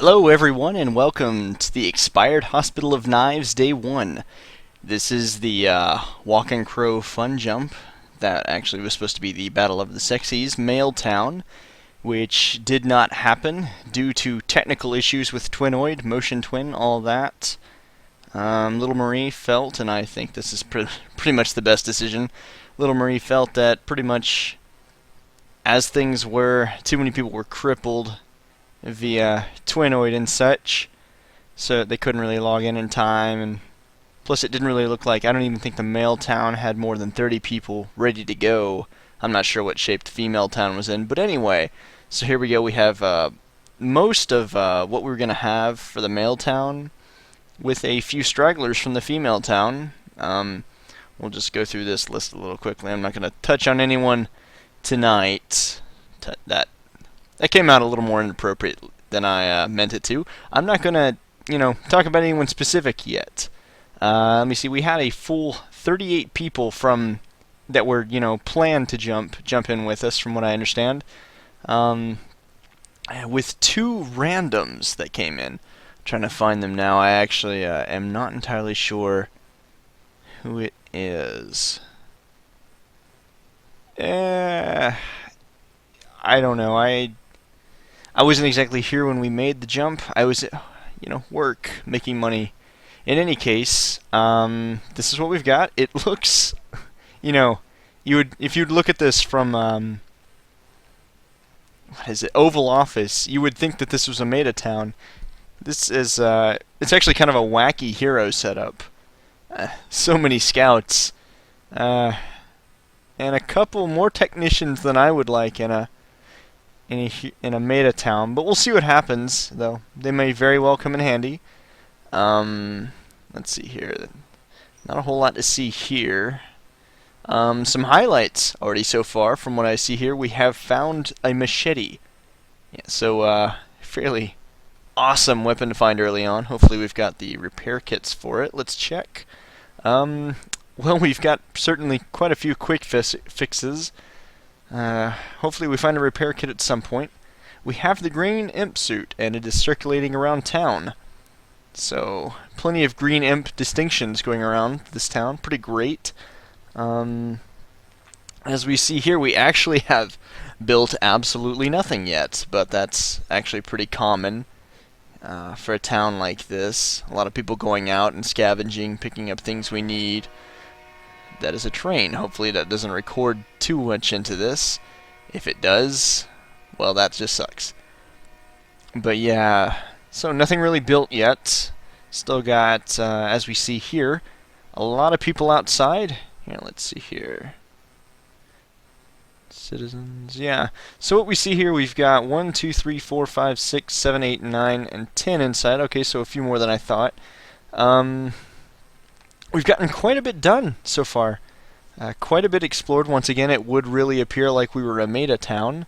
Hello, everyone, and welcome to the Expired Hospital of Knives Day 1. This is the Walking Crow Fun Jump that actually was supposed to be the Battle of the Sexies Mail Town, which did not happen due to technical issues with Twinoid, Motion Twin, all that. Little Marie felt, and I think this is pretty much the best decision, Little Marie felt that pretty much as things were, too many people were crippled via Twinoid and such, so they couldn't really log in time, and plus it didn't really look like, I don't even think the male town had more than 30 people ready to go. I'm not sure what shape the female town was in, but anyway, so here we go. We have most of what we were going to have for the male town, with a few stragglers from the female town. We'll just go through this list a little quickly. I'm not going to touch on anyone tonight. That came out a little more inappropriate than I meant it to. I'm not going to, talk about anyone specific yet. Let me see. We had a full 38 people from that were, planned to jump in with us, from what I understand. With two randoms that came in. I'm trying to find them now. I actually am not entirely sure who it is. I don't know. I wasn't exactly here when we made the jump. I was, work, making money. In any case, this is what we've got. It looks, if you'd look at this from, what is it, Oval Office, you would think that this was a meta town. This is, it's actually kind of a wacky hero setup. So many scouts, and a couple more technicians than I would like in a meta town, but we'll see what happens. Though they may very well come in handy. Let's see here. Not a whole lot to see here. Some highlights already so far from what I see here. We have found a machete. Yeah, so fairly awesome weapon to find early on. Hopefully we've got the repair kits for it. Let's check. Well, we've got certainly quite a few quick fixes. Hopefully we find a repair kit at some point. We have the green imp suit, and it is circulating around town. So, plenty of green imp distinctions going around this town. Pretty great. As we see here, we actually have built absolutely nothing yet, but that's actually pretty common for a town like this. A lot of people going out and scavenging, picking up things we need. That is a train. Hopefully that doesn't record too much into this. If it does, well, that just sucks. But yeah, so nothing really built yet. Still got, as we see here, a lot of people outside. Here, let's see here. Citizens, yeah. So what we see here, we've got 1, 2, 3, 4, 5, 6, 7, 8, 9, and 10 inside. Okay, so a few more than I thought. We've gotten quite a bit done so far. Quite a bit explored. Once again, it would really appear like we were a meta town.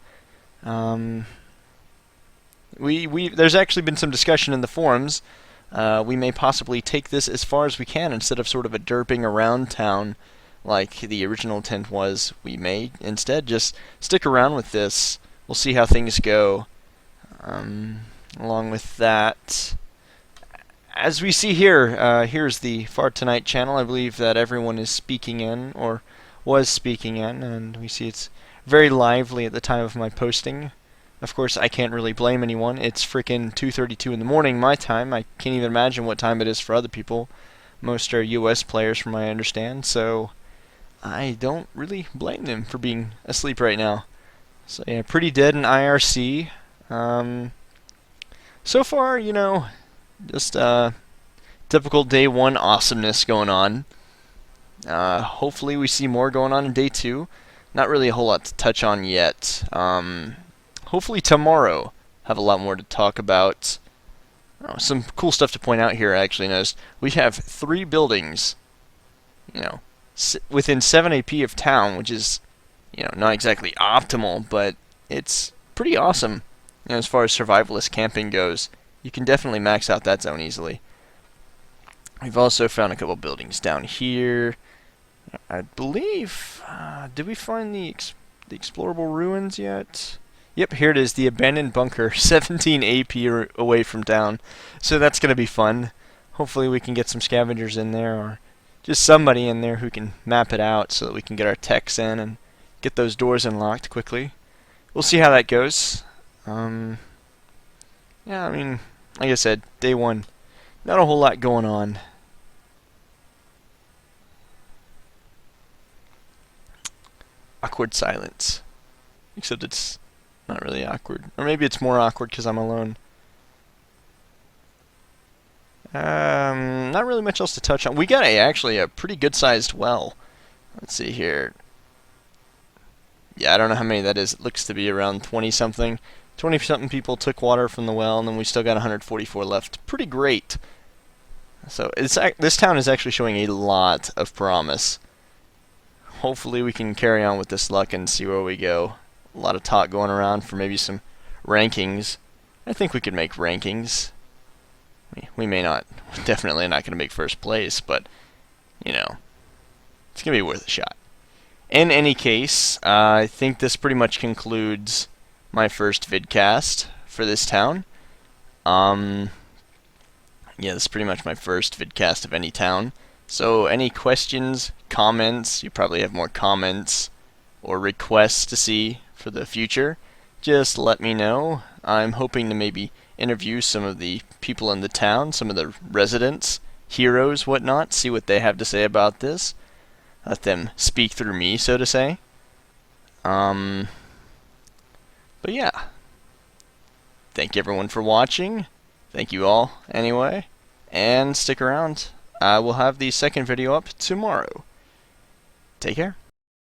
There's actually been some discussion in the forums. We may possibly take this as far as we can instead of sort of a derping around town like the original intent was. We may instead just stick around with this. We'll see how things go. Along with that, as we see here, here's the Far Tonight channel. I believe that everyone is speaking in, or was speaking in, and we see it's very lively at the time of my posting. Of course, I can't really blame anyone. It's frickin' 2:32 in the morning, my time. I can't even imagine what time it is for other people. Most are US players, from what I understand, so I don't really blame them for being asleep right now. So yeah, pretty dead in IRC. So far, just typical day 1 awesomeness going on. Hopefully we see more going on in day 2. Not really a whole lot to touch on yet. Hopefully tomorrow have a lot more to talk about. Some cool stuff to point out here. I actually noticed we have 3 buildings, within 7 AP of town, which is, not exactly optimal, but it's pretty awesome. As far as survivalist camping goes, you can definitely max out that zone easily. We've also found a couple buildings down here. I believe, did we find the explorable ruins yet? Yep, here it is, the abandoned bunker, 17 AP away from town. So that's going to be fun. Hopefully we can get some scavengers in there, or just somebody in there who can map it out so that we can get our techs in and get those doors unlocked quickly. We'll see how that goes. Yeah, I mean, like I said, day one, not a whole lot going on. Awkward silence. Except it's not really awkward. Or maybe it's more awkward because I'm alone. Not really much else to touch on. We got actually a pretty good-sized well. Let's see here. Yeah, I don't know how many that is. It looks to be around 20-something. 20-something people took water from the well, and then we still got 144 left. Pretty great. So this town is actually showing a lot of promise. Hopefully we can carry on with this luck and see where we go. A lot of talk going around for maybe some rankings. I think we could make rankings. We may not. We're definitely not going to make first place, but, you know, it's going to be worth a shot. In any case, I think this pretty much concludes my first vidcast for this town. Yeah, this is pretty much my first vidcast of any town. So any questions, comments, you probably have more comments or requests to see for the future, just let me know. I'm hoping to maybe interview some of the people in the town, some of the residents, heroes, whatnot, see what they have to say about this. Let them speak through me, so to say. But yeah. Thank you everyone for watching. Thank you all, anyway. And stick around. I will have the second video up tomorrow. Take care.